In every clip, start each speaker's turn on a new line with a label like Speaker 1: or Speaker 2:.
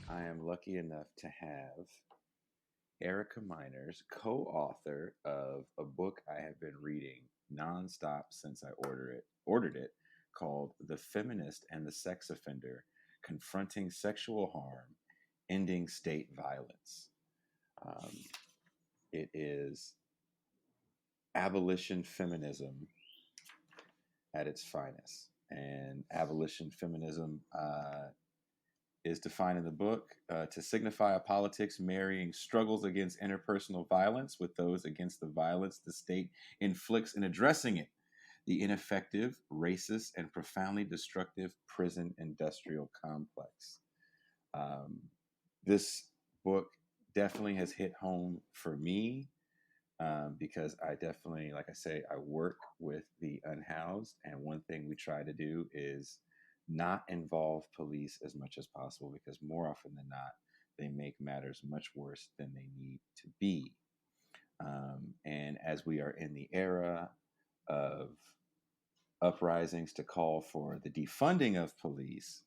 Speaker 1: I am lucky enough to have Erica Miners, co-author of a book I have been reading nonstop since I ordered it, called The Feminist and the Sex Offender: Confronting Sexual Harm, Ending State Violence. Um, it is abolition feminism at its finest. And abolition feminism is defined in the book to signify a politics marrying struggles against interpersonal violence with those against the violence the state inflicts in addressing it. The ineffective, racist, and profoundly destructive prison industrial complex. Um, this book definitely has hit home for me because I definitely, like I say, I work with the unhoused, and one thing we try to do is not involve police as much as possible because more often than not, they make matters much worse than they need to be. And as we are in the era of uprisings to call for the defunding of police,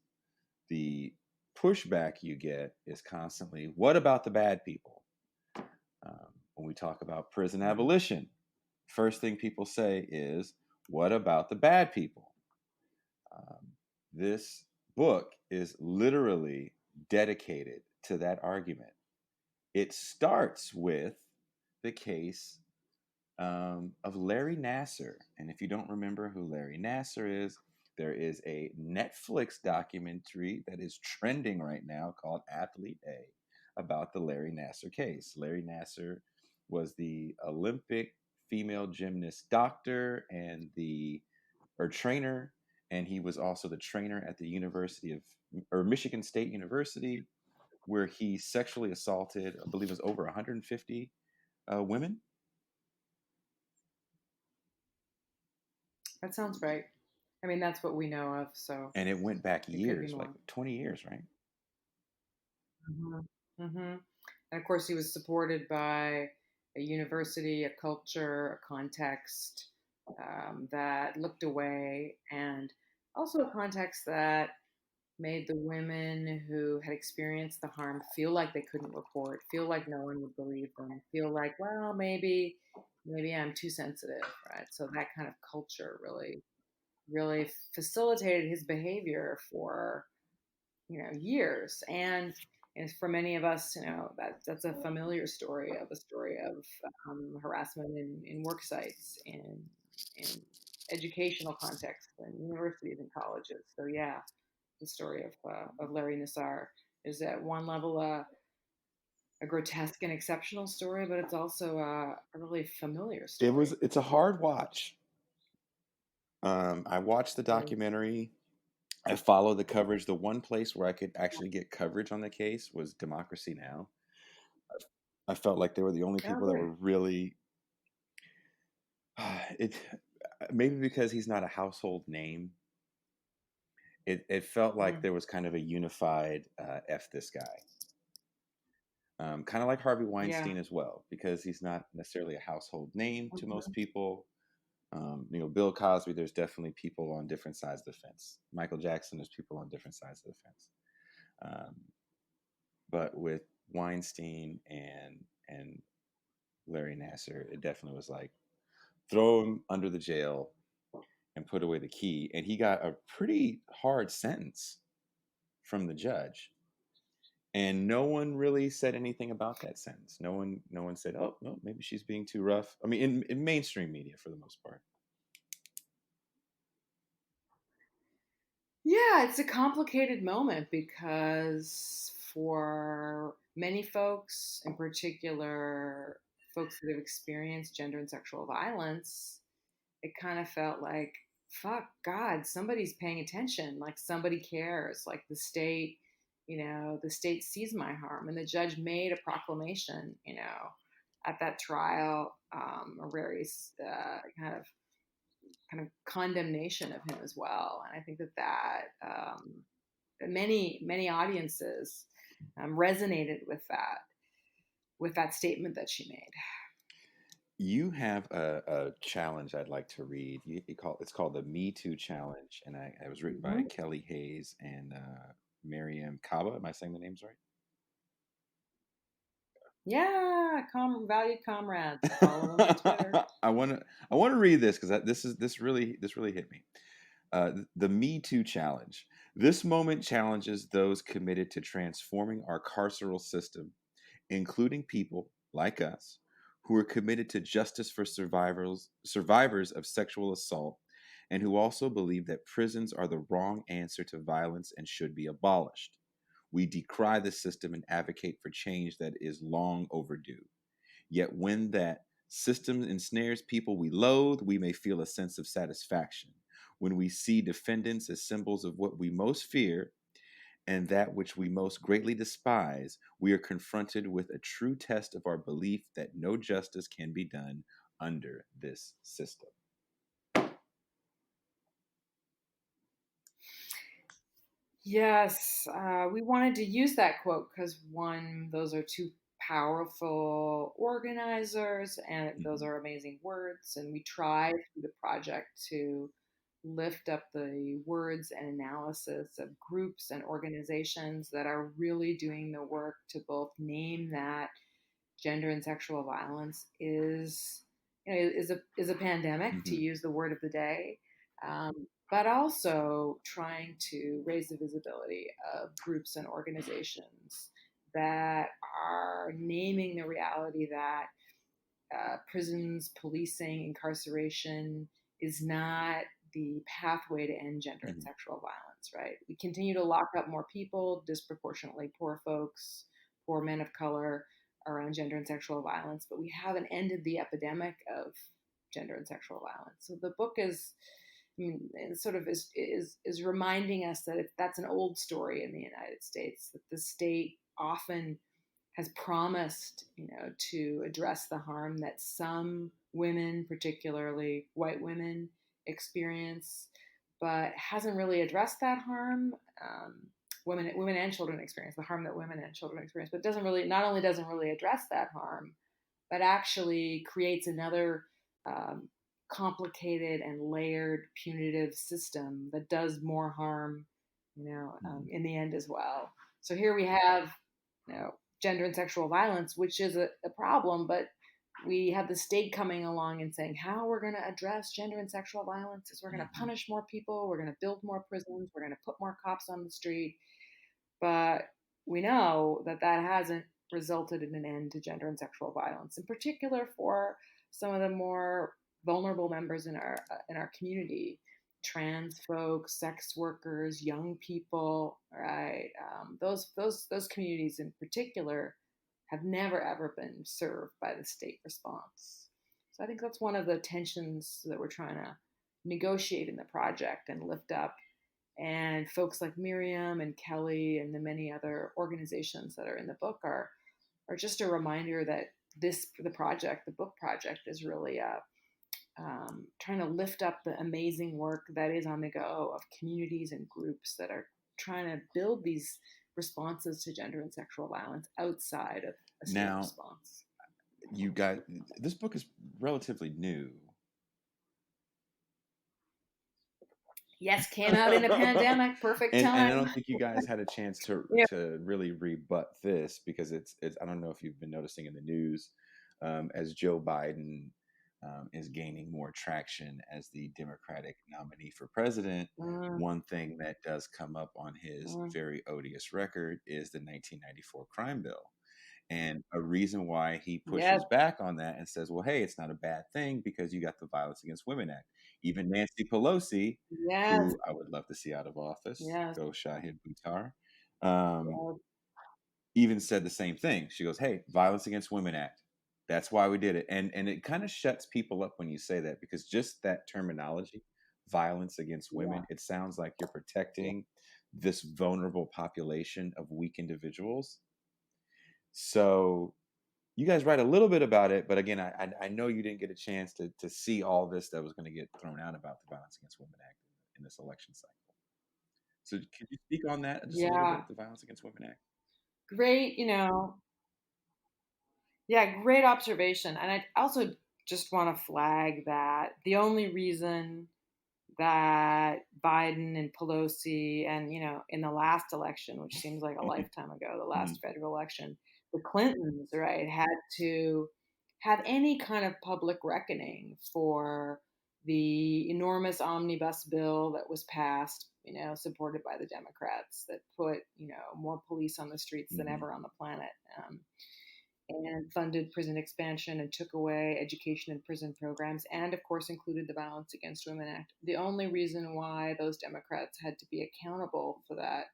Speaker 1: the pushback you get is constantly, what about the bad people? When we talk about prison abolition, first thing people say is, what about the bad people? Um, this book is literally dedicated to that argument. It starts with the case of Larry Nassar. And if you don't remember who Larry Nassar is, there is a Netflix documentary that is trending right now called Athlete A about the Larry Nassar case. Larry Nassar was the Olympic female gymnast doctor and the or trainer, and he was also the trainer at the University of or Michigan State University, where he sexually assaulted, I believe it was over 150 women,
Speaker 2: That sounds right. I mean, that's what we know of, so
Speaker 1: and it went back
Speaker 2: it could be
Speaker 1: years, like
Speaker 2: more.
Speaker 1: 20 years, right?
Speaker 2: Hmm. Hmm. And of course, he was supported by a university, a culture, a context that looked away, and also a context that made the women who had experienced the harm feel like they couldn't report, feel like no one would believe them, feel like, well, maybe I'm too sensitive, right? So that kind of culture really facilitated his behavior for years. And for many of us, that's a familiar story of harassment in work sites, in educational contexts, and universities and colleges. So yeah, the story of Larry Nassar is at one level a grotesque and exceptional story, but it's also a really familiar story.
Speaker 1: It's a hard watch. I watched the
Speaker 2: Mm.
Speaker 1: documentary. I followed the coverage. The one place where I could actually get coverage on the case was Democracy Now! I felt like they were the only
Speaker 2: Oh,
Speaker 1: people that
Speaker 2: great.
Speaker 1: were really it. Maybe because he's not a household name, it felt like
Speaker 2: Mm.
Speaker 1: there was kind of a unified "f this guy," kind of like Harvey
Speaker 2: Yeah.
Speaker 1: Weinstein as well, because he's not necessarily a household name to most
Speaker 2: Mhm.
Speaker 1: people. Bill Cosby, there's definitely people on different sides of the fence. Michael Jackson, there's people on different sides of the fence. Um, but with Weinstein and Larry Nasser, it definitely was like throw him under the jail and put away the key. And he got a pretty hard sentence from the judge. And no one really said anything about that sentence. No one said, "Oh, no, maybe she's being too rough." I mean, in mainstream media for the most part.
Speaker 2: Yeah, it's a complicated moment because for many folks, in particular folks that have experienced gender and sexual violence, it kind of felt like, fuck God, somebody's paying attention, like somebody cares, like the state sees my harm. And the judge made a proclamation, at that trial, a very kind of condemnation of him as well. And I think that many audiences resonated with that statement that she made.
Speaker 1: You have a challenge I'd like to read. It's called the Me Too Challenge, and it was written by
Speaker 2: Mm-hmm.
Speaker 1: Kelly Hayes and Miriam Kaba. Am I saying the names
Speaker 2: Yeah, valued comrades. I follow them on Twitter.
Speaker 1: right? I want to read this because this really hit me. The Me Too challenge. This moment challenges those committed to transforming our carceral system, including people like us who are committed to justice for survivors of sexual assault and who also believe that prisons are the wrong answer to violence and should be abolished. We decry the system and advocate for change that is long overdue. Yet when that system ensnares people we loathe, we may feel a sense of satisfaction. When we see defendants as symbols of what we most fear, and that which we most greatly despise, we are confronted with a true test of our belief that no justice can be done under this system.
Speaker 2: Yes, we wanted to use that quote because one, those are two powerful organizers, and those
Speaker 1: Mhm,
Speaker 2: are amazing words. And we tried through the project to lift up the words and analysis of groups and organizations that are really doing the work to both name that gender and sexual violence is, is a pandemic, to
Speaker 1: mhm,
Speaker 2: use the word of the day, but also trying to raise the visibility of groups and organizations that are naming the reality that prisons, policing, incarceration is not the pathway to end gender and
Speaker 1: mhm,
Speaker 2: sexual violence, right? We continue to lock up more people, disproportionately poor folks, poor men of color, around gender and sexual violence, but we haven't ended the epidemic of gender and sexual violence. So the book is, I mean, it sort of is reminding us that that's an old story in the United States, that the state often has promised, to address the harm that some women, particularly white women, experience, but hasn't really addressed that harm. Women and children experience the harm that women and children experience, but doesn't really, not only doesn't really address that harm, but actually creates another um, complicated and layered punitive system that does more harm,
Speaker 1: mhm,
Speaker 2: in the end as well. So here we have, gender and sexual violence, which is a problem, but we have the state coming along and saying how we're going to address gender and sexual violence is we're going to
Speaker 1: mhm.
Speaker 2: punish more people, we're going to build more prisons, we're going to put more cops on the street, but we know that that hasn't resulted in an end to gender and sexual violence, in particular for some of the more vulnerable members in our community, trans folks, sex workers, young people. Right, those communities in particular have never ever been served by the state response. So I think that's one of the tensions that we're trying to negotiate in the project and lift up, and folks like Miriam and Kelly and the many other organizations that are in the book are just a reminder that the book project, is really trying to lift up the amazing work that is on the go of communities and groups that are trying to build these responses to gender and sexual violence outside of a state
Speaker 1: Now,
Speaker 2: response.
Speaker 1: you guys, this book is relatively new.
Speaker 2: Yes, came out in a pandemic, perfect
Speaker 1: And I
Speaker 2: time.
Speaker 1: don't think you guys had a chance
Speaker 2: Yeah.
Speaker 1: to really rebut this because it's I don't know if you've been noticing in the news, as Joe Biden is gaining more traction as the Democratic nominee for president.
Speaker 2: Mm,
Speaker 1: One thing that does come up on his
Speaker 2: mm,
Speaker 1: very odious record is the 1994 crime bill. And a reason why he
Speaker 2: yes,
Speaker 1: pushes back on that and says, well, hey, it's not a bad thing because you got the Violence Against Women Act. Even Nancy Pelosi,
Speaker 2: yes,
Speaker 1: who I would love to see out of office,
Speaker 2: yes,
Speaker 1: go Shahid Buttar, um,
Speaker 2: yes.
Speaker 1: even said the same thing. She goes, hey, Violence Against Women Act. That's why we did it. And it kind of shuts people up when you say that because just that terminology, violence against
Speaker 2: Yeah,
Speaker 1: women, it sounds like you're
Speaker 2: yeah.
Speaker 1: protecting this vulnerable population of weak individuals. So you guys write a little bit about it, but again, I know you didn't get a chance to see all this that was going to get thrown out about the Violence Against Women Act in this election cycle. So could you speak on that just a little
Speaker 2: Yeah,
Speaker 1: bit, the Violence Against Women Act?
Speaker 2: great, yeah, great observation. And I also just want to flag that the only reason that Biden and Pelosi and, in the last election, which seems like a lifetime ago, the last federal election, the Clintons, right, had to have any kind of public reckoning for the enormous omnibus bill that was passed, supported by the Democrats, that put, more police on the streets than ever on the planet. And funded prison expansion and took away education and prison programs, and of course included the Violence Against Women Act. The only reason why those Democrats had to be accountable for that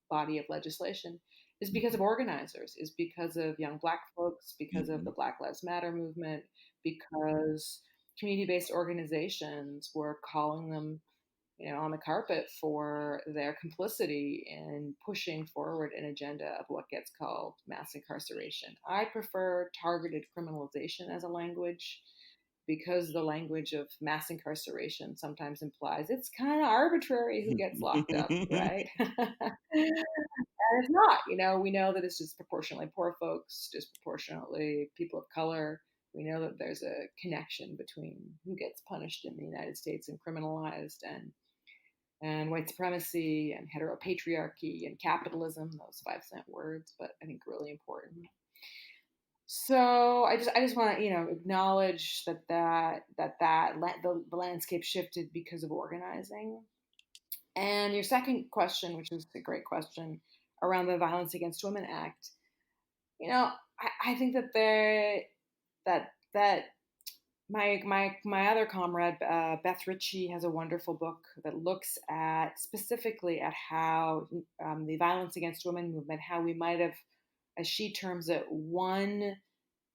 Speaker 2: body of legislation is because of organizers, is because of young Black folks, because of the Black Lives Matter movement, because community-based organizations were calling them on the carpet for their complicity in pushing forward an agenda of what gets called mass incarceration. I prefer targeted criminalization as a language, because the language of mass incarceration sometimes implies it's kind of arbitrary who gets locked up, right? And it's not. We know that it's disproportionately poor folks, disproportionately people of color. We know that there's a connection between who gets punished in the United States and criminalized, and white supremacy and heteropatriarchy and capitalism, those 5-cent words, but I think really important. So I just want to acknowledge that the landscape shifted because of organizing. And your second question, which is a great question, around the Violence Against Women Act, I think that that my other comrade, Beth Ritchie, has a wonderful book that looks specifically at how the violence against women movement, how we might have, as she terms it, won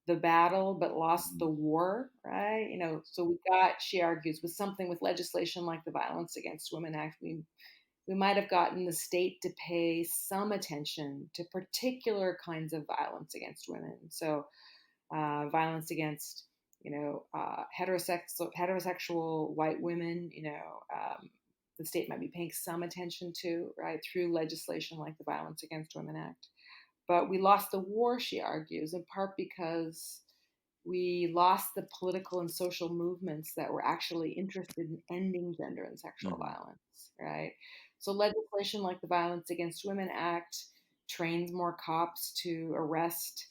Speaker 2: the battle but lost the war, right? So she argues, with legislation like the Violence Against Women Act, we might have gotten the state to pay some attention to particular kinds of violence against women. So violence against heterosexual white women, the state might be paying some attention to, right, through legislation like the Violence Against Women Act. But we lost the war, she argues, in part because we lost the political and social movements that were actually interested in ending gender and sexual violence, right? So legislation like the Violence Against Women Act trains more cops to arrest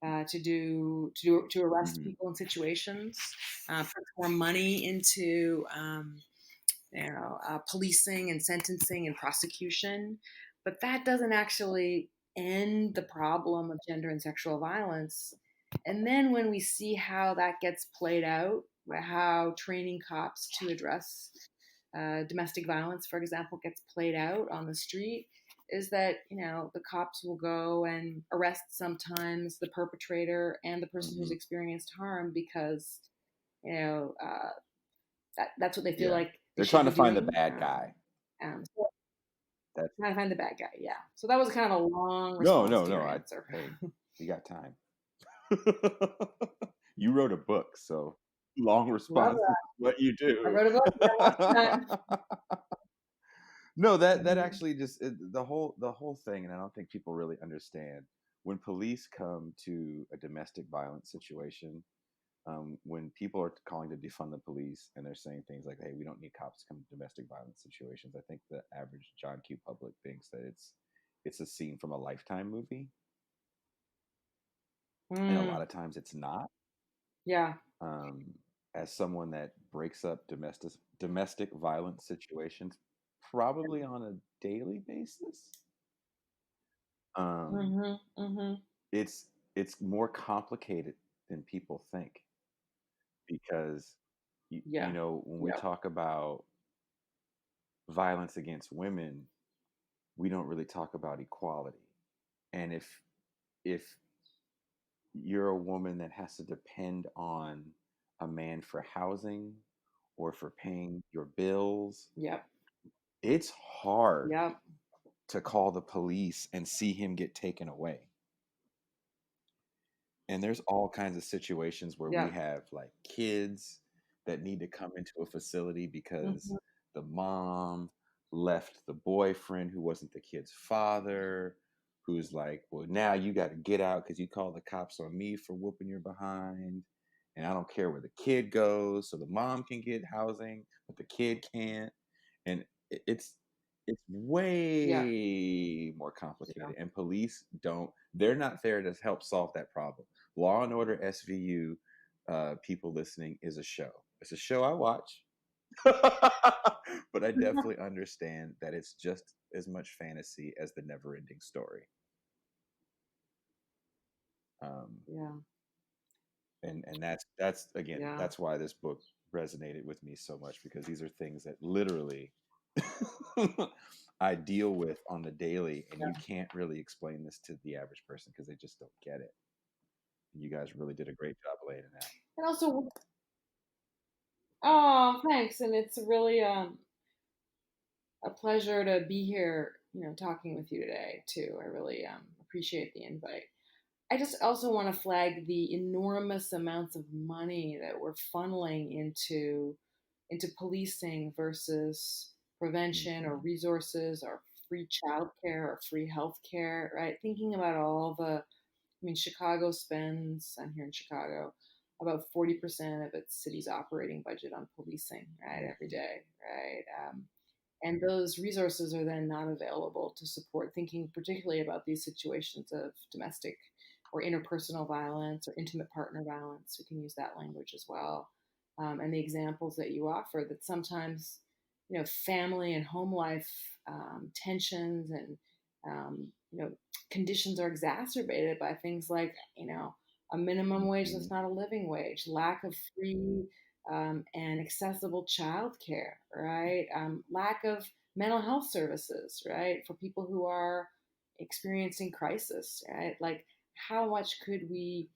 Speaker 2: to arrest people in situations, puts more money into policing and sentencing and prosecution, but that doesn't actually end the problem of gender and sexual violence. And then when we see how that gets played out, how training cops to address domestic violence, for example, gets played out on the street, is that the cops will go and arrest sometimes the perpetrator and the person who's experienced harm, because that's what they feel like
Speaker 1: they're trying to find the bad guy.
Speaker 2: So trying to find the bad guy, yeah. So that was kind of a long response to your answer.
Speaker 1: Hey, you got time. You wrote a book, so long response is what you do.
Speaker 2: I wrote a book.
Speaker 1: No, that actually just the whole thing, and I don't think people really understand, when police come to a domestic violence situation, when people are calling to defund the police and they're saying things like, "Hey, we don't need cops to come to domestic violence situations," I think the average John Q. public thinks that it's a scene from a Lifetime movie, and a lot of times it's not.
Speaker 2: Yeah.
Speaker 1: As someone that breaks up domestic violence situations probably on a daily basis, it's more complicated than people think, because when we talk about violence against women, we don't really talk about equality. And if you're a woman that has to depend on a man for housing or for paying your bills, it's hard to call the police and see him get taken away. And there's all kinds of situations where we have like kids that need to come into a facility because the mom left the boyfriend who wasn't the kid's father, who's like, well, now you got to get out because you called the cops on me for whooping your behind, and I don't care where the kid goes, so the mom can get housing, but the kid can't, and it's
Speaker 2: Yeah.
Speaker 1: way more
Speaker 2: Yeah.
Speaker 1: complicated. And police they're not there to help solve that problem. Law and Order SVU, people listening, is a show. It's a show I watch. But I definitely understand that it's just as much fantasy as the never ending story. Um,
Speaker 2: Yeah.
Speaker 1: and that's again,
Speaker 2: Yeah.
Speaker 1: that's why this book resonated with me so much, because these are things that literally I deal with on the daily, and you
Speaker 2: Yeah.
Speaker 1: can't really explain this to the average person because they just don't get it. And you guys really did a great job laying it out.
Speaker 2: And also, oh, thanks. And it's really a pleasure to be here, talking with you today too. I really appreciate the invite. I just also want to flag the enormous amounts of money that we're funneling into policing versus prevention or
Speaker 1: Hmm.
Speaker 2: resources or free childcare or free healthcare, right? Thinking about all the, I mean, Chicago spends, I'm here in Chicago, about 40% of its city's operating budget on policing, right, every
Speaker 1: Hmm.
Speaker 2: day, right? And those resources are then not available to support thinking particularly about these situations of domestic or interpersonal violence or intimate partner violence. We can use that language as well. And the examples that you offer, that sometimes, family and home life tensions and, um, you know, conditions are exacerbated by things like, a minimum wage
Speaker 1: Hmm.
Speaker 2: that's not a living wage, lack of free and accessible childcare, right? Lack of mental health services, right, for people who are experiencing crisis, right? Like, how much could we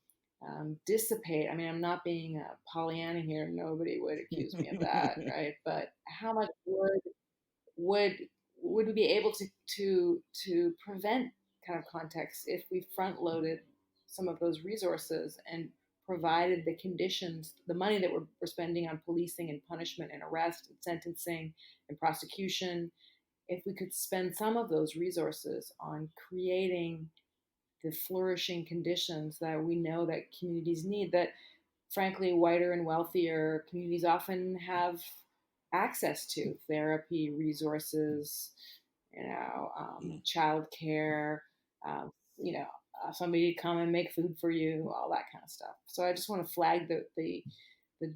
Speaker 2: dissipate? I mean, I'm not being a Pollyanna here; nobody would accuse me of that, right? But how much would would we be able to prevent kind of context if we front loaded some of those resources and provided the conditions, the money that we're spending on policing and punishment and arrest and sentencing and prosecution, if we could spend some of those resources on creating the flourishing conditions that we know that communities need, that frankly whiter and wealthier communities often have access to: therapy, resources, childcare, um, somebody to come and make food for you, all that kind of stuff. So I just want to flag the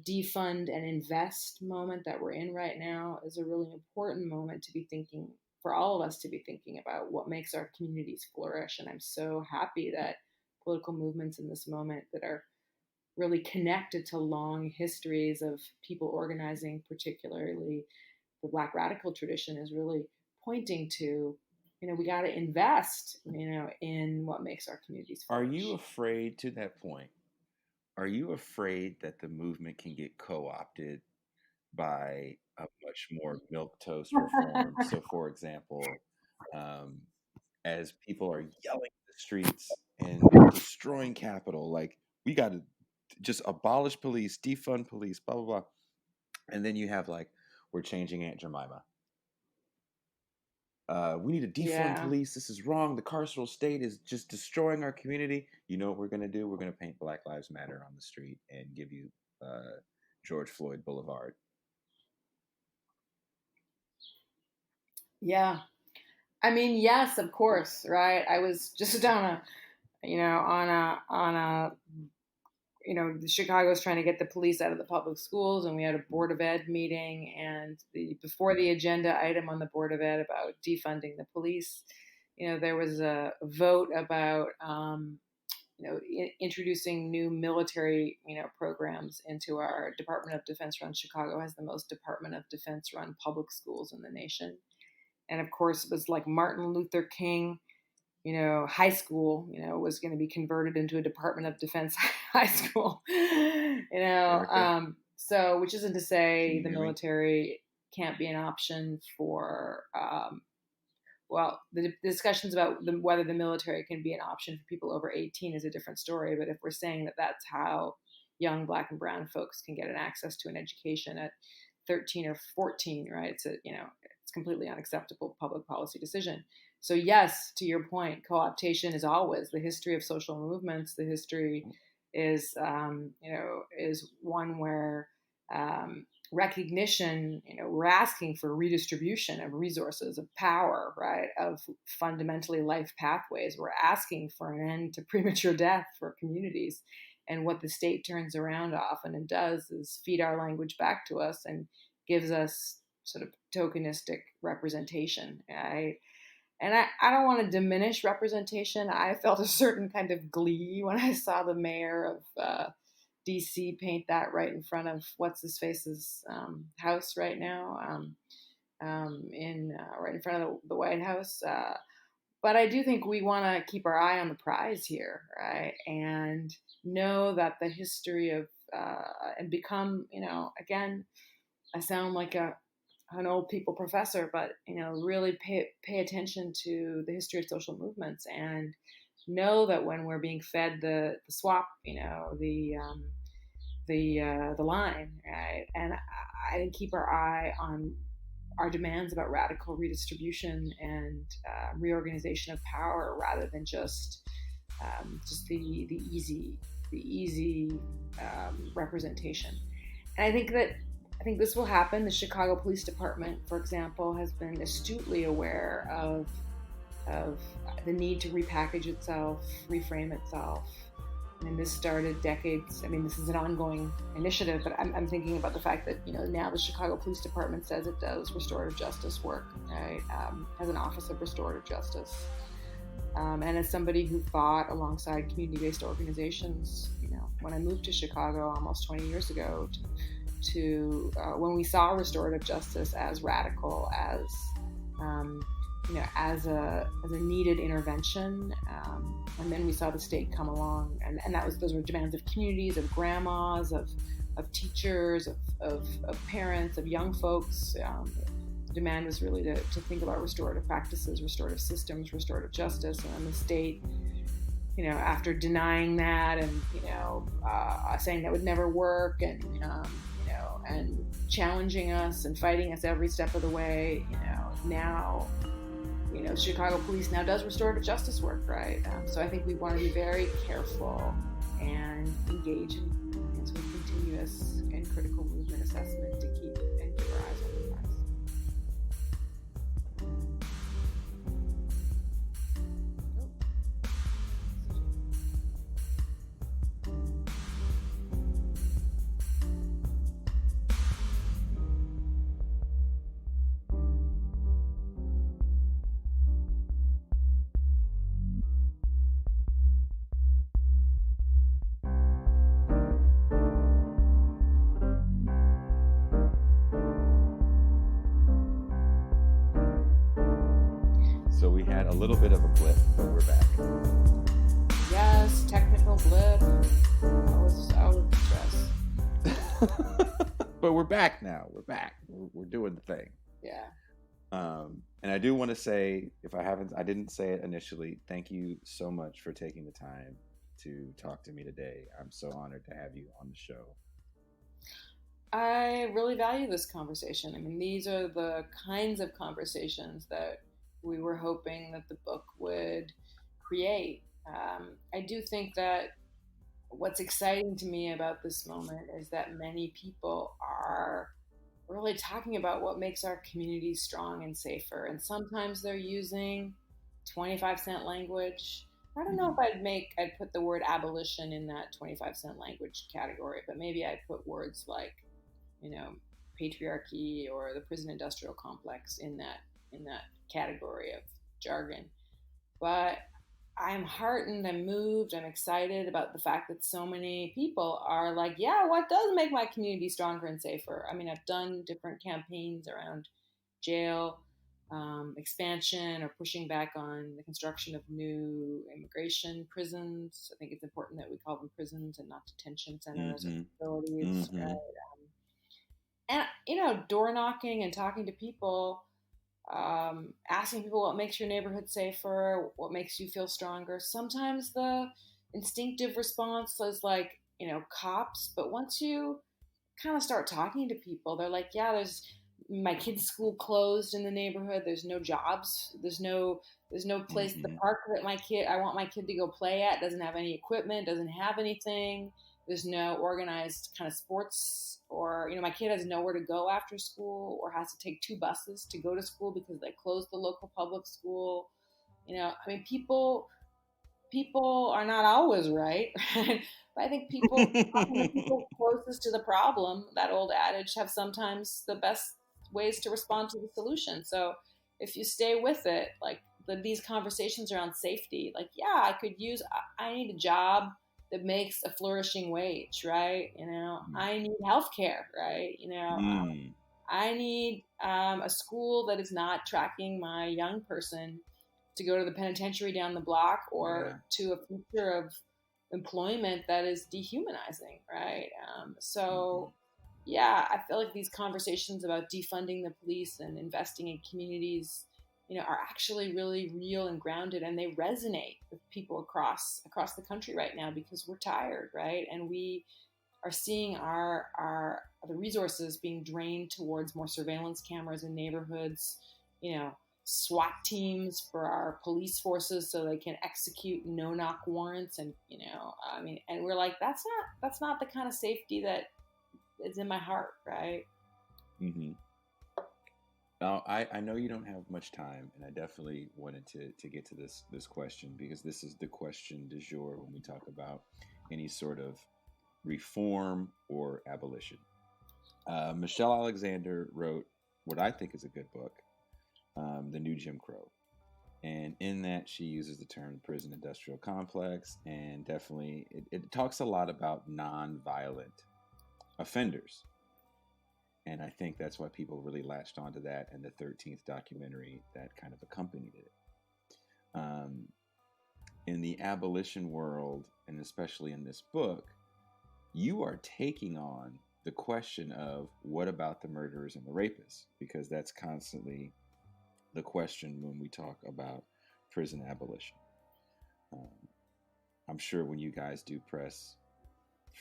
Speaker 2: defund and invest moment that we're in right now is a really important moment to be thinking, for all of us to be thinking about what makes our communities flourish. And I'm so happy that political movements in this moment that are really connected to long histories of people organizing, particularly the Black radical tradition, is really pointing to, we got to invest, in what makes our communities
Speaker 1: Are you
Speaker 2: flourish.
Speaker 1: afraid, to that point, are you afraid that the movement can get co-opted by a much more milk toast reform? So, for example, um, as people are yelling in the streets and destroying Capitol, like, we got to just abolish police, defund police, blah blah blah, and then you have like, we're changing Aunt Jemima. We need to defund
Speaker 2: Yeah.
Speaker 1: police. This is wrong. The carceral state is just destroying our community. You know what we're going to do? We're going to paint Black Lives Matter on the street and give you George Floyd Boulevard.
Speaker 2: Yeah. I mean, yes, of course, right? I was just on a, Chicago's trying to get the police out of the public schools, and we had a board of ed meeting, and before the agenda item on the board of ed about defunding the police, there was a vote about, introducing new military, programs into our Department of Defense run. Chicago has the most Department of Defense run public schools in the nation. And of course, it was like Martin Luther King, high school, was going to be converted into a Department of Defense high school,
Speaker 1: Erica,
Speaker 2: so, which isn't to
Speaker 1: can
Speaker 2: say
Speaker 1: you
Speaker 2: the
Speaker 1: hear me?
Speaker 2: military can't be an option for, well, the discussions about whether the military can be an option for people over 18 is a different story. But if we're saying that that's how young Black and Brown folks can get an access to an education at 13 or 14, right? It's completely unacceptable public policy decision. So yes, to your point, co-optation is always the history of social movements. The history is, is one where recognition, we're asking for redistribution of resources, of power, right, of fundamentally life pathways. We're asking for an end to premature death for communities. And what the state turns around often and does is feed our language back to us and gives us sort of tokenistic representation. I don't want to diminish representation. I felt a certain kind of glee when I saw the mayor of DC paint that right in front of what's his face's house right now, right in front of the White House. But I do think we want to keep our eye on the prize here, right? And know that the history of and become, again, I sound like an old people professor, but really pay attention to the history of social movements and know that when we're being fed the swap, the line, right, and I keep our eye on our demands about radical redistribution and reorganization of power rather than just the easy representation. And I think this will happen. The Chicago Police Department, for example, has been astutely aware of the need to repackage itself, reframe itself. And this started decades. I mean, this is an ongoing initiative, but I'm thinking about the fact that now the Chicago Police Department says it does restorative justice work, right? As an office of restorative justice, and as somebody who fought alongside community-based organizations, when I moved to Chicago almost 20 years ago, to when we saw restorative justice as radical, as as a needed intervention, and then we saw the state come along, and those were demands of communities, of grandmas, of teachers, of parents, of young folks. The demand was really to think about restorative practices, restorative systems, restorative justice, and then the state, after denying that and saying that would never work, and and challenging us and fighting us every step of the way, now. Chicago Police now does restorative justice work, right? So I think we want to be very careful and engage in sort of continuous and critical movement assessment to keep our eyes on the prize.
Speaker 1: So we had a little bit of a blip, but we're back.
Speaker 2: Yes, technical blip. I was stressed.
Speaker 1: But we're back now. We're back. We're doing the thing.
Speaker 2: Yeah.
Speaker 1: And I do want to say, I didn't say it initially, thank you so much for taking the time to talk to me today. I'm so honored to have you on the show.
Speaker 2: I really value this conversation. I mean, these are the kinds of conversations that we were hoping that the book would create. I do think that what's exciting to me about this moment is that many people are really talking about what makes our communities strong and safer. And sometimes they're using 25-cent language. I don't know if I'd put the word abolition in that 25-cent language category, but maybe I'd put words like, patriarchy or the prison industrial complex in that category of jargon. But I'm heartened, I'm moved, I'm excited about the fact that so many people are like, yeah, what does make my community stronger and safer? I mean, I've done different campaigns around jail expansion or pushing back on the construction of new immigration prisons. I think it's important that we call them prisons and not detention centers or facilities, right? And, door knocking and talking to people, asking people what makes your neighborhood safer, what makes you feel stronger. Sometimes the instinctive response is like, cops. But once you kind of start talking to people, they're like, yeah, my kid's school closed in the neighborhood. There's no jobs. There's no place, the park that I want my kid to go play at doesn't have any equipment, doesn't have anything. There's no organized kind of sports, or, my kid has nowhere to go after school or has to take 2 buses to go to school because they closed the local public school. I mean, people are not always right, right? But I think often the people closest to the problem, that old adage, have sometimes the best ways to respond to the solution. So if you stay with it, like these conversations around safety, like, yeah, I need a job that makes a flourishing wage, right? I need healthcare, right?
Speaker 1: Mm,
Speaker 2: I need a school that is not tracking my young person to go to the penitentiary down the block,
Speaker 1: yeah.
Speaker 2: or to a future of employment that is dehumanizing, right?
Speaker 1: Hmm.
Speaker 2: So, yeah, I feel like these conversations about defunding the police and investing in communities, are actually really real and grounded, and they resonate with people across the country right now because we're tired, right? And we are seeing our the resources being drained towards more surveillance cameras in neighborhoods, SWAT teams for our police forces so they can execute no knock warrants. And I mean, and we're like, that's not the kind of safety that is in my heart, right?
Speaker 1: Hmm. Now, I know you don't have much time, and I definitely wanted to get to this question because this is the question du jour when we talk about any sort of reform or abolition. Michelle Alexander wrote what I think is a good book, The New Jim Crow. And in that, she uses the term prison industrial complex, and definitely it talks a lot about nonviolent offenders. And I think that's why people really latched onto that and the 13th documentary that kind of accompanied it. Um, in the abolition world, and especially in this book, you are taking on the question of what about the murderers and the rapists? Because that's constantly the question when we talk about prison abolition. Um, I'm sure when you guys do press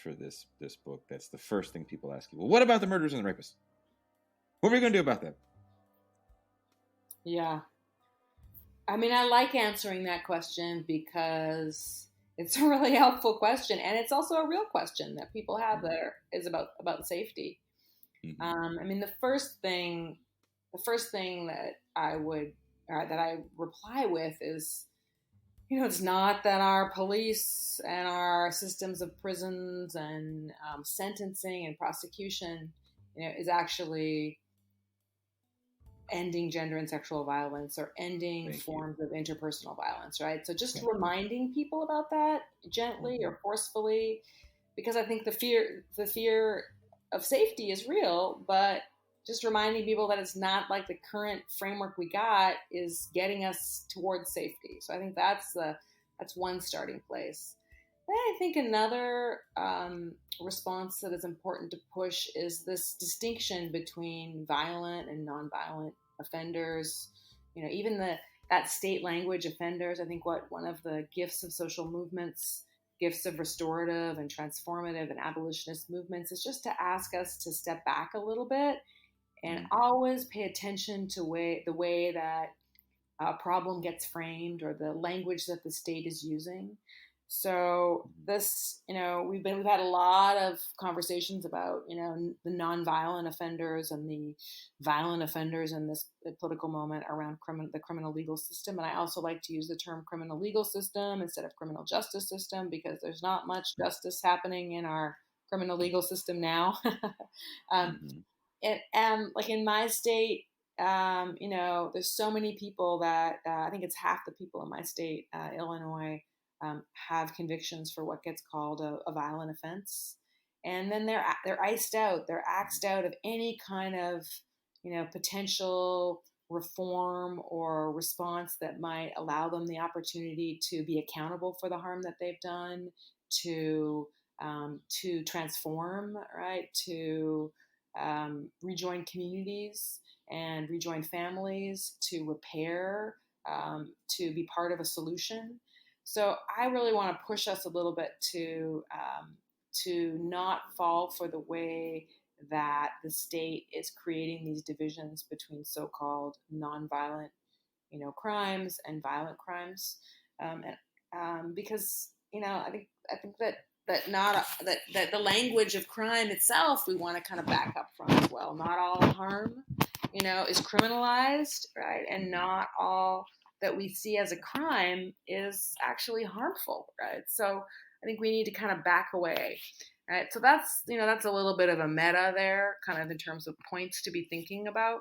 Speaker 1: for this book, that's the first thing people ask you. Well, what about the murderers and the rapists? What are we going to do about that?
Speaker 2: Yeah. I mean, I like answering that question because it's a really helpful question, and it's also a real question that people have that is about safety.
Speaker 1: Mm-hmm.
Speaker 2: I mean, the first thing that I reply with is, it's not that our police and our systems of prisons and sentencing and prosecution, is actually ending gender and sexual violence or ending
Speaker 1: Thank you.
Speaker 2: forms of interpersonal violence, right? So just
Speaker 1: Thank you.
Speaker 2: reminding people about that gently
Speaker 1: Mm-hmm.
Speaker 2: or forcefully, because I think the fear of safety is real, but just reminding people that it's not like the current framework we got is getting us towards safety. So I think that's one starting place. Then I think another response that is important to push is this distinction between violent and nonviolent offenders. Even that state language offenders. I think what one of the gifts of social movements, gifts of restorative and transformative and abolitionist movements, is just to ask us to step back a little bit and
Speaker 1: Mm-hmm.
Speaker 2: always pay attention to the way that a problem gets framed or the language that the state is using. So this, we've had a lot of conversations about, the nonviolent offenders and the violent offenders in this political moment around the criminal legal system. And I also like to use the term criminal legal system instead of criminal justice system because there's not much justice happening in our criminal legal system now. um,
Speaker 1: Mm-hmm.
Speaker 2: and like in my state, there's so many people that I think it's half the people in my state, Illinois, have convictions for what gets called a violent offense, and then they're iced out, they're axed out of any kind of potential reform or response that might allow them the opportunity to be accountable for the harm that they've done, to transform, right, to rejoin communities and rejoin families, to repair, to be part of a solution. So I really want to push us a little bit to not fall for the way that the state is creating these divisions between so-called nonviolent, crimes and violent crimes, and because I think that that not that the language of crime itself we want to kind of back up from as well. Not all harm, is criminalized, right? And not all that we see as a crime is actually harmful, right? So I think we need to kind of back away. Right. So that's a little bit of a meta there, kind of in terms of points to be thinking about.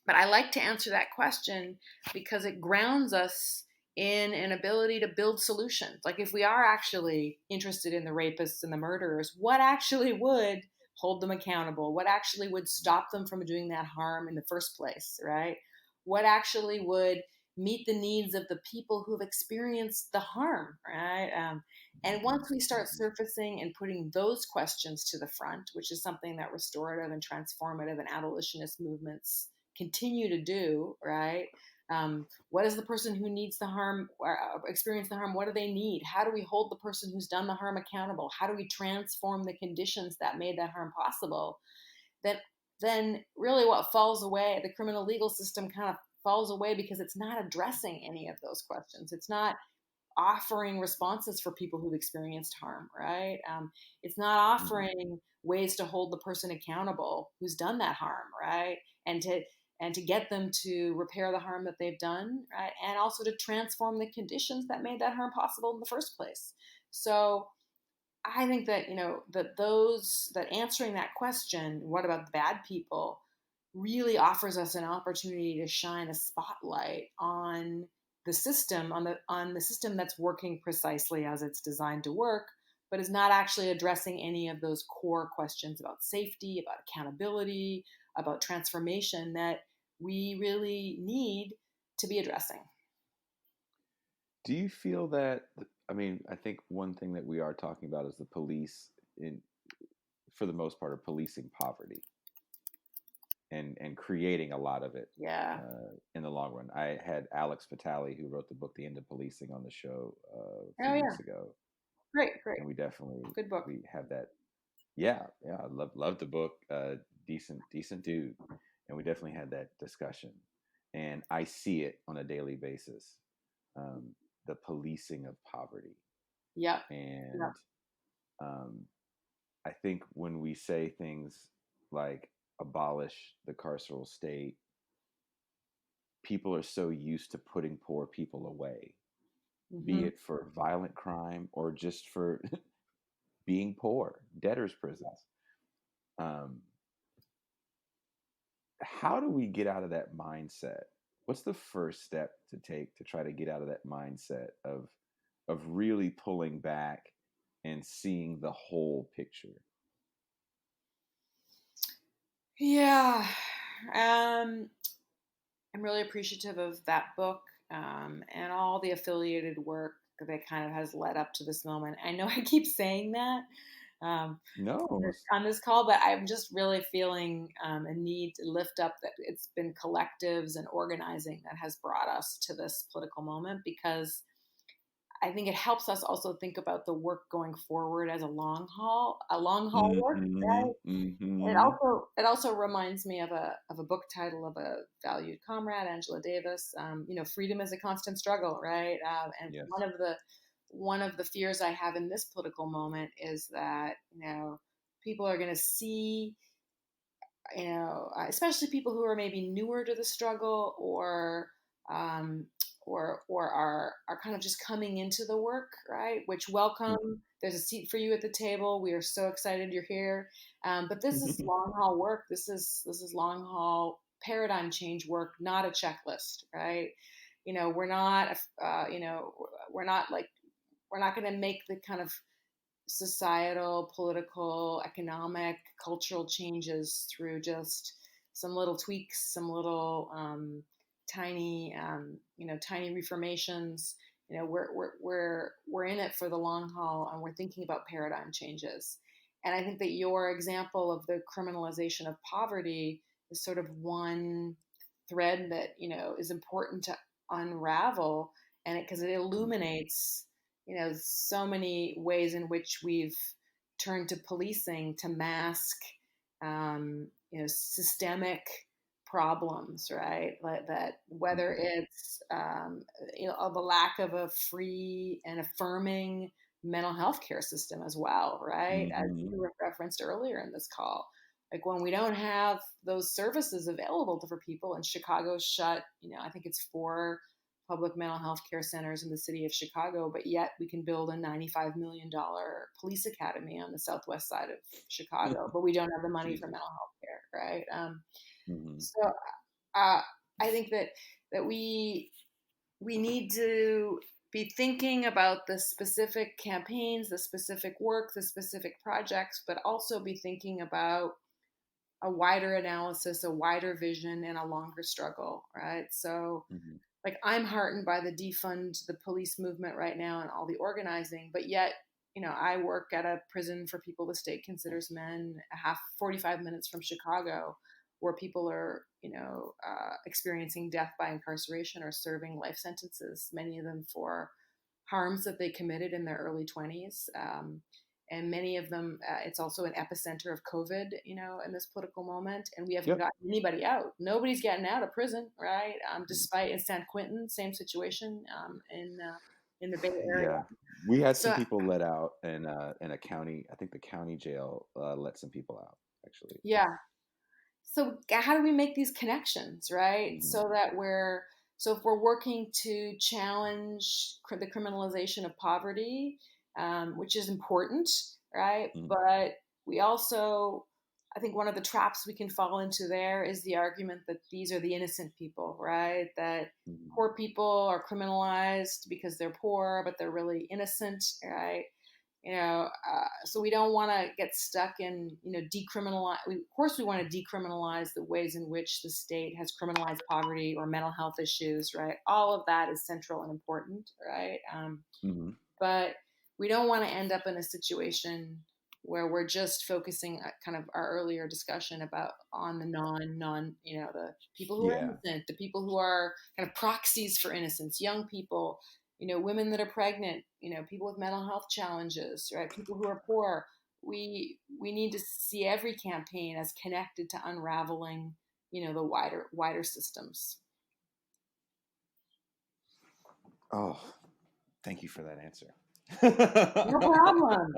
Speaker 2: But I like to answer that question because it grounds us in an ability to build solutions. Like if we are actually interested in the rapists and the murderers, what actually would hold them accountable? What actually would stop them from doing that harm in the first place, right? What actually would meet the needs of the people who've experienced the harm, right? And once we start surfacing and putting those questions to the front, which is something that restorative and transformative and abolitionist movements continue to do, right? What is the person who needs the harm or experience the harm? What do they need? How do we hold the person who's done the harm accountable? How do we transform the conditions that made that harm possible? Then really what falls away, the criminal legal system kind of falls away because it's not addressing any of those questions. It's not offering responses for people who've experienced harm, right? It's not offering ways to hold the person accountable who's done that harm, right? And to get them to repair the harm that they've done, right? And also to transform the conditions that made that harm possible in the first place. So I think that that answering that question, what about the bad people, really offers us an opportunity to shine a spotlight on the system, on the system that's working precisely as it's designed to work, but is not actually addressing any of those core questions about safety, about accountability, about transformation that we really need to be addressing.
Speaker 1: Do you feel that? I mean, I think one thing that we are talking about is the police, in for the most part, are policing poverty and creating a lot of it
Speaker 2: Yeah.
Speaker 1: in the long run. I had Alex Vitale, who wrote the book "The End of Policing," on the show a
Speaker 2: Oh
Speaker 1: few
Speaker 2: yeah.
Speaker 1: weeks ago,
Speaker 2: Great, great.
Speaker 1: and we definitely
Speaker 2: Good book.
Speaker 1: we have that. Yeah, yeah, I love the book. Decent dude, and we definitely had that discussion. And I see it on a daily basis, um, the policing of poverty.
Speaker 2: Yep. Yep.
Speaker 1: And um, I think when we say things like abolish the carceral state, people are so used to putting poor people away, be
Speaker 2: Mm-hmm.
Speaker 1: it for violent crime or just for being poor, debtors' prisons. Um, how do we get out of that mindset? What's the first step to take to try to get out of that mindset of really pulling back and seeing the whole picture?
Speaker 2: Yeah. Um, I'm really appreciative of that book and all the affiliated work that kind of has led up to this moment. I know I keep saying that um,
Speaker 1: No.
Speaker 2: on this call, but I'm just really feeling a need to lift up that it's been collectives and organizing that has brought us to this political moment because I think it helps us also think about the work going forward as a long haul work.
Speaker 1: Mm-hmm. Mm-hmm.
Speaker 2: It also reminds me of a book title of a valued comrade, Angela Davis. Freedom is a constant struggle, right? And
Speaker 1: Yes.
Speaker 2: one of the fears I have in this political moment is that people are going to see especially people who are maybe newer to the struggle um, or are kind of just coming into the work, right? Which welcome. There's a seat for you at the table. We are so excited you're here. But this is long haul work. This is long haul paradigm change work, not a checklist, right? We're not. We're not like we're not going to make the kind of societal, political, economic, cultural changes through just some little tweaks, some little tiny reformations. We're in it for the long haul, and we're thinking about paradigm changes. And I think that your example of the criminalization of poverty is sort of one thread that is important to unravel, and because it illuminates so many ways in which we've turned to policing to mask, systemic problems, right? Like that, whether it's, the lack of a free and affirming mental health care system as well, right? As
Speaker 1: Mm-hmm.
Speaker 2: you referenced earlier in this call, like when we don't have those services available for people, and Chicago shut, I think it's 4 public mental health care centers in the city of Chicago, but yet we can build a $95 million police academy on the southwest side of Chicago, but we don't have the money for
Speaker 1: Jesus.
Speaker 2: mental health care, right?
Speaker 1: Mm-hmm.
Speaker 2: So I think that we need to be thinking about the specific campaigns, the specific work, the specific projects, but also be thinking about a wider analysis, a wider vision, and a longer struggle, right? So,
Speaker 1: Mm-hmm.
Speaker 2: like, I'm heartened by the defund the police movement right now and all the organizing, but yet, I work at a prison for people the state considers men, 45 minutes from Chicago, where people are, experiencing death by incarceration or serving life sentences, many of them for harms that they committed in their early 20s. And many of them, it's also an epicenter of COVID, in this political moment. And we haven't
Speaker 1: Yep.
Speaker 2: gotten anybody out. Nobody's getting out of prison, right? Despite in San Quentin, same situation, in the Bay Area.
Speaker 1: Yeah, we had some
Speaker 2: So
Speaker 1: people let out in a county. I think the county jail let some people out actually.
Speaker 2: yeah. So how do we make these connections, right?
Speaker 1: Mm-hmm.
Speaker 2: So if we're working to challenge the criminalization of poverty, which is important, right?
Speaker 1: Mm-hmm.
Speaker 2: But we also, I think one of the traps we can fall into there is the argument that these are the innocent people, right? That
Speaker 1: Mm-hmm.
Speaker 2: poor people are criminalized because they're poor, but they're really innocent, right? So we don't want to get stuck in, decriminalize. Of course, we want to decriminalize the ways in which the state has criminalized poverty or mental health issues, right? All of that is central and important, right?
Speaker 1: Mm-hmm.
Speaker 2: But we don't want to end up in a situation where we're just focusing kind of our earlier discussion about on the the people who are
Speaker 1: Yeah.
Speaker 2: innocent, the people who are kind of proxies for innocence, young people, women that are pregnant, people with mental health challenges, right? People who are poor. We need to see every campaign as connected to unraveling, the wider systems.
Speaker 1: Oh, thank you for that answer.
Speaker 2: No problem.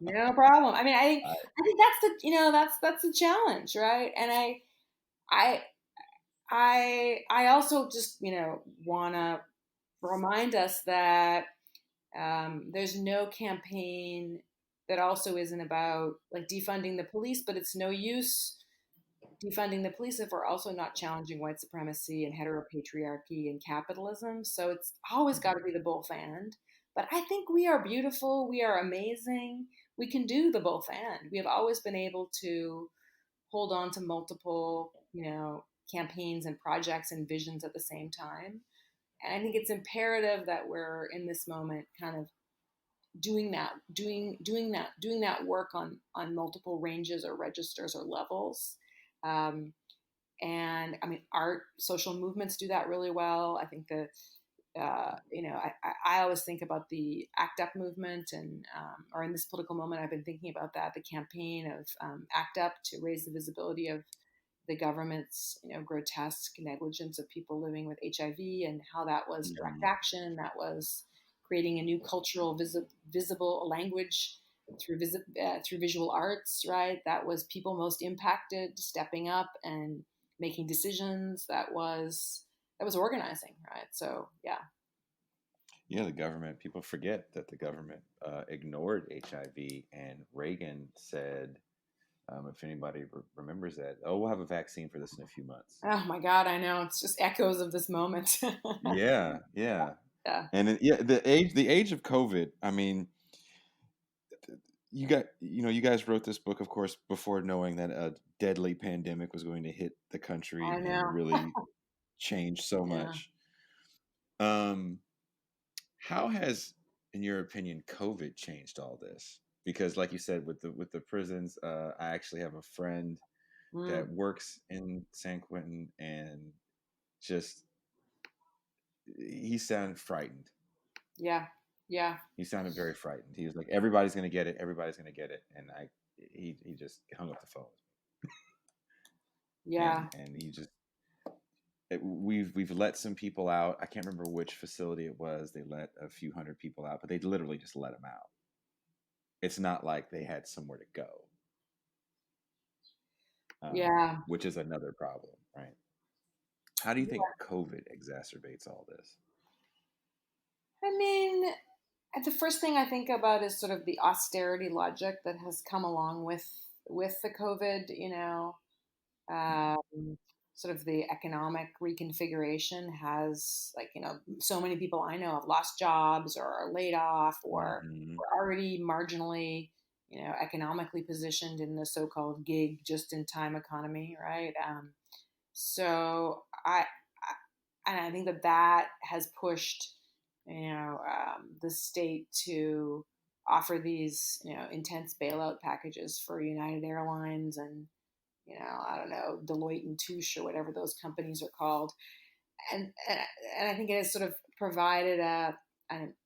Speaker 2: No problem. I mean,
Speaker 1: I,
Speaker 2: I think that's the challenge, right? And I I also just want to remind us that there's no campaign that also isn't about like defunding the police, but it's no use defunding the police if we're also not challenging white supremacy and heteropatriarchy and capitalism. So it's always got to be the both and. But I think we are beautiful. We are amazing. We can do the both and. We have always been able to hold on to multiple, campaigns and projects and visions at the same time. And I think it's imperative that we're in this moment kind of doing that work on multiple ranges or registers or levels. Um, and I mean, art, social movements do that really well. I think that I always think about the ACT UP movement, and or in this political moment, I've been thinking about that, the campaign of ACT UP to raise the visibility of the government's, grotesque negligence of people living with HIV, and how that was direct
Speaker 1: mm-hmm.
Speaker 2: action, that was creating a new cultural visible language through visual arts, right? That was people most impacted stepping up and making decisions. That was organizing, right? So yeah.
Speaker 1: Yeah, the government. People forget that the government ignored HIV, and Reagan said, if anybody remembers that, oh, we'll have a vaccine for this in a few months.
Speaker 2: Oh my God, I know. It's just echoes of this moment.
Speaker 1: Yeah, yeah,
Speaker 2: Yeah.
Speaker 1: and yeah, the age of COVID. I mean, you guys wrote this book, of course, before knowing that a deadly pandemic was going to hit the country
Speaker 2: I
Speaker 1: and
Speaker 2: know.
Speaker 1: really change so
Speaker 2: Yeah.
Speaker 1: much. How has, in your opinion, COVID changed all this? Because, like you said, with the prisons, I actually have a friend
Speaker 2: Mm.
Speaker 1: that works in San Quentin, and just he sounded frightened.
Speaker 2: Yeah. Yeah.
Speaker 1: He sounded very frightened. He was like, "Everybody's gonna get it. Everybody's gonna get it," and he just hung up the phone,
Speaker 2: Yeah.
Speaker 1: and he just we've let some people out. I can't remember which facility it was. They let a few hundred people out, but they literally just let them out. It's not like they had somewhere to go,
Speaker 2: Yeah.
Speaker 1: which is another problem, right? How do you think COVID exacerbates all this?
Speaker 2: I mean, the first thing I think about is sort of the austerity logic that has come along with the COVID,
Speaker 1: Mm-hmm.
Speaker 2: um, sort of the economic reconfiguration has, like, so many people I know have lost jobs or are laid off or
Speaker 1: Mm-hmm.
Speaker 2: are already marginally, economically positioned in the so-called gig just in time economy, right? So and I think that has pushed, the state to offer these, intense bailout packages for United Airlines and, I don't know, Deloitte and Touche or whatever those companies are called. And I think it has sort of provided an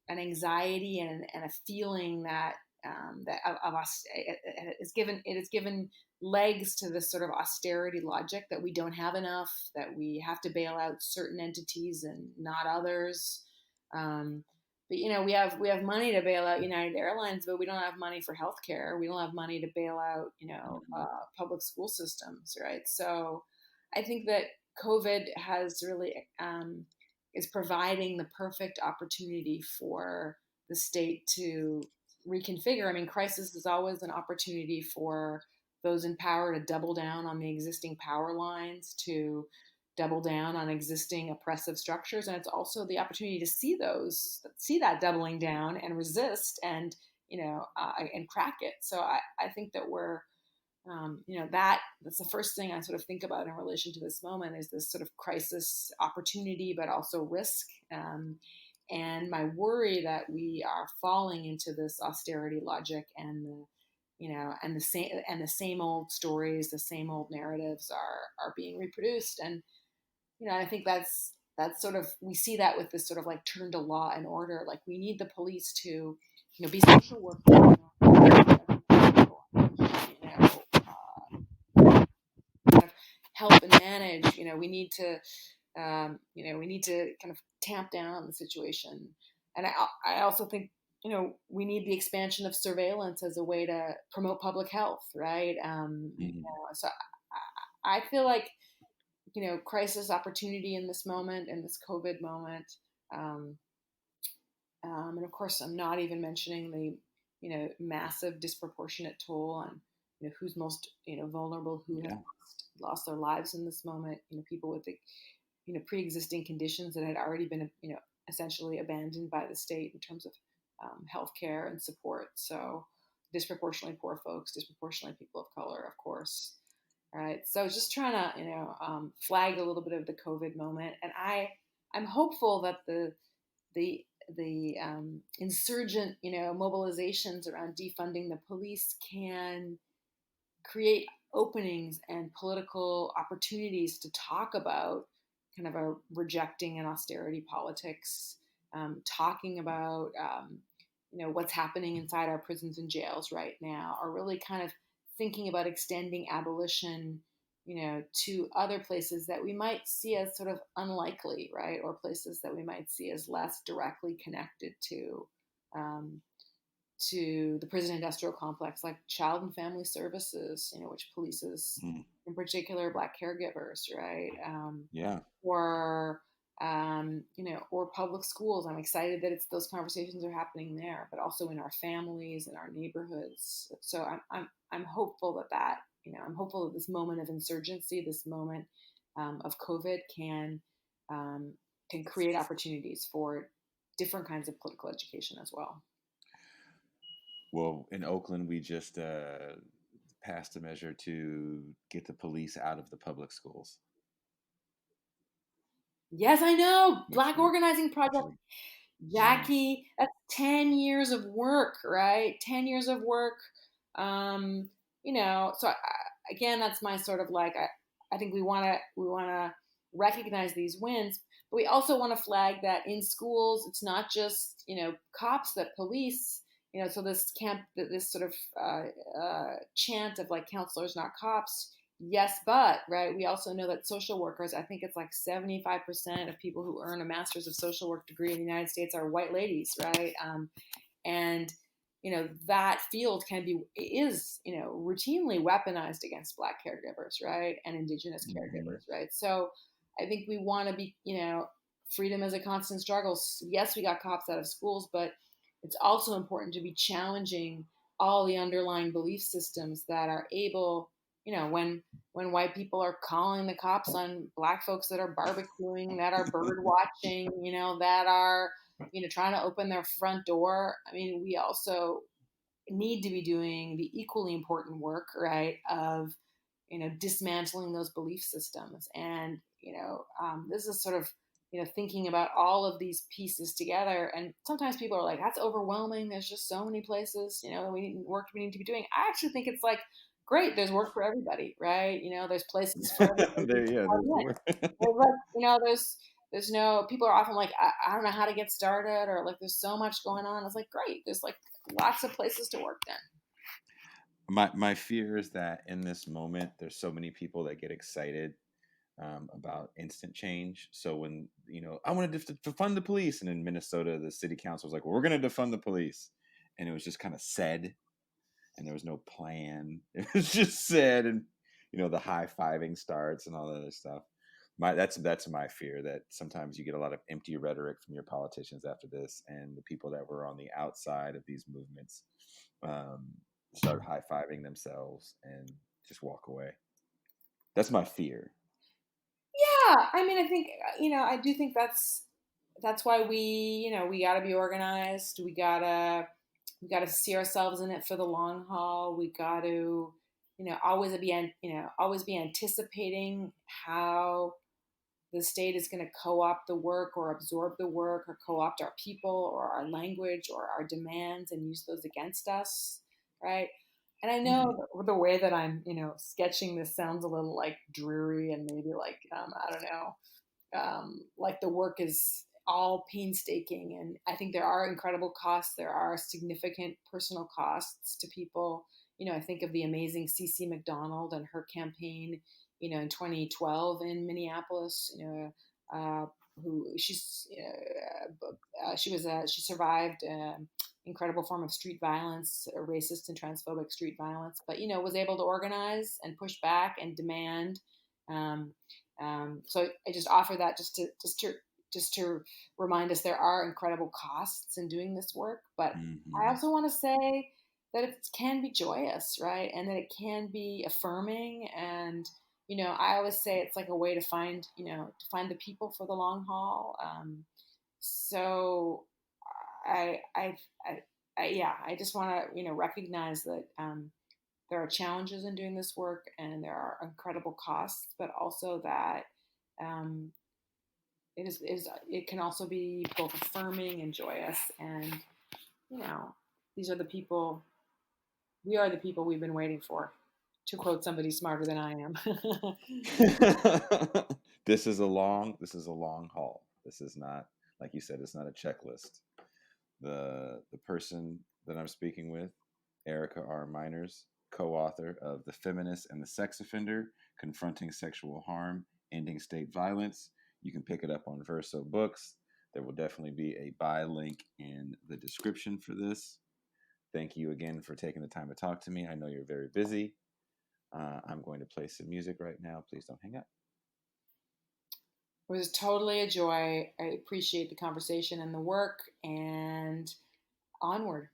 Speaker 2: anxiety and a feeling that that of us it has given legs to this sort of austerity logic that we don't have enough, that we have to bail out certain entities and not others. Um, but we have money to bail out United Airlines, but we don't have money for healthcare. We don't have money to bail out
Speaker 1: Mm-hmm.
Speaker 2: public school systems, right? So I think that COVID has really is providing the perfect opportunity for the state to reconfigure. I mean, crisis is always an opportunity for those in power to double down on the existing power lines, to double down on existing oppressive structures, and it's also the opportunity to see that doubling down and resist and crack it. So I think that we're that's the first thing I sort of think about in relation to this moment is this sort of crisis opportunity, but also risk. And my worry that we are falling into this austerity logic and the same old stories, the same old narratives are being reproduced. And I think that's sort of, we see that with this sort of like turn to law and order. Like, we need the police to be social workers, help and manage. We need to kind of tamp down the situation. And I also think we need the expansion of surveillance as a way to promote public health, right?
Speaker 1: Mm-hmm.
Speaker 2: So I feel like crisis opportunity in this moment, in this COVID moment. Um, and of course, I'm not even mentioning the massive disproportionate toll on who's most vulnerable, who has
Speaker 1: Yeah.
Speaker 2: lost their lives in this moment. People with the pre-existing conditions that had already been essentially abandoned by the state in terms of healthcare and support. So disproportionately poor folks, disproportionately people of color, of course. Right. So just trying to flag a little bit of the COVID moment, and I'm hopeful that the insurgent mobilizations around defunding the police can create openings and political opportunities to talk about kind of a rejecting an austerity politics, talking about what's happening inside our prisons and jails right now, or really kind of thinking about extending abolition to other places that we might see as sort of unlikely, right? Or places that we might see as less directly connected um, to the prison industrial complex, like child and family services, which polices,
Speaker 1: Mm-hmm.
Speaker 2: in particular, Black caregivers, right?
Speaker 1: Yeah.
Speaker 2: Or or public schools. I'm excited that those conversations are happening there, but also in our families and our neighborhoods. So I'm hopeful I'm hopeful that this moment of insurgency, this moment of COVID, can create opportunities for different kinds of political education as well.
Speaker 1: Well, in Oakland, we just passed a measure to get the police out of the public schools,
Speaker 2: Yes, I know.
Speaker 1: which
Speaker 2: Black
Speaker 1: would,
Speaker 2: Organizing
Speaker 1: which
Speaker 2: Project.
Speaker 1: would, yeah,
Speaker 2: Jackie, that's 10 years of work, right? 10 years of work. So again, that's my sort of like, I think we want to recognize these wins, but we also want to flag that in schools, it's not just, cops that police, so this sort of chant of like counselors, not cops. Yes, but right, we also know that social workers, I think it's like 75% of people who earn a master's of social work degree in the United States are white ladies, right? And that field is routinely weaponized against Black caregivers, right, and Indigenous
Speaker 1: Hmm.
Speaker 2: caregivers, right. So I think we want to be, freedom is a constant struggle. Yes, we got cops out of schools, but it's also important to be challenging all the underlying belief systems that are able, when white people are calling the cops on Black folks that are barbecuing, that are bird watching, that are trying to open their front door. I mean, we also need to be doing the equally important work, right, of dismantling those belief systems. And this is sort of thinking about all of these pieces together. And sometimes people are like, "That's overwhelming. There's just so many places we need to be doing." I actually think it's like, great. There's work for everybody, right? There's places for everybody
Speaker 1: There,
Speaker 2: to
Speaker 1: yeah, there's
Speaker 2: plug in.
Speaker 1: more.
Speaker 2: Well, like, there's no, people are often like, I don't know how to get started, or like, there's so much going on. It's like, great. There's like lots of places to work then.
Speaker 1: My fear is that in this moment, there's so many people that get excited about instant change. So when I want to defund the police, and in Minnesota, the city council was like, well, "We're going to defund the police," and it was just kind of said, and there was no plan. It was just said, and the high fiving starts and all that other stuff. That's my fear, that sometimes you get a lot of empty rhetoric from your politicians after this, and the people that were on the outside of these movements um, start high fiving themselves and just walk away. That's my fear.
Speaker 2: Yeah, I mean, I think I do think that's why we got to be organized. We got to see ourselves in it for the long haul. We got to always be anticipating how the state is going to co-opt the work or absorb the work or co-opt our people or our language or our demands and use those against us, right? And I
Speaker 1: Hmm.
Speaker 2: know the way that I'm sketching this sounds a little like dreary and maybe like I don't know, like the work is all painstaking, and I think there are incredible costs. There are significant personal costs to people. I think of the amazing CC McDonald and her campaign, in 2012 in Minneapolis. Who she survived incredible form of street violence, racist and transphobic street violence, but was able to organize and push back and demand. Um, so I just offer that just to remind us there are incredible costs in doing this work. But I
Speaker 1: Hmm.
Speaker 2: also want to say that it can be joyous, right? And that it can be affirming. And I always say it's like a way to find the people for the long haul. So I, yeah, I just want to recognize that there are challenges in doing this work, and there are incredible costs, but also that um, it can also be both affirming and joyous. And you know, these are the people. We are the people we've been waiting for. To quote somebody smarter than I am.
Speaker 1: This is a long haul. This is not, like you said, it's not a checklist. The person that I'm speaking with, Erica R. Miners, co-author of The Feminist and the Sex Offender: Confronting Sexual Harm, Ending State Violence. You can pick it up on Verso Books. There will definitely be a buy link in the description for this. Thank you again for taking the time to talk to me. I know you're very busy. I'm going to play some music right now. Please don't hang up.
Speaker 2: It was totally a joy. I appreciate the conversation and the work, and onward.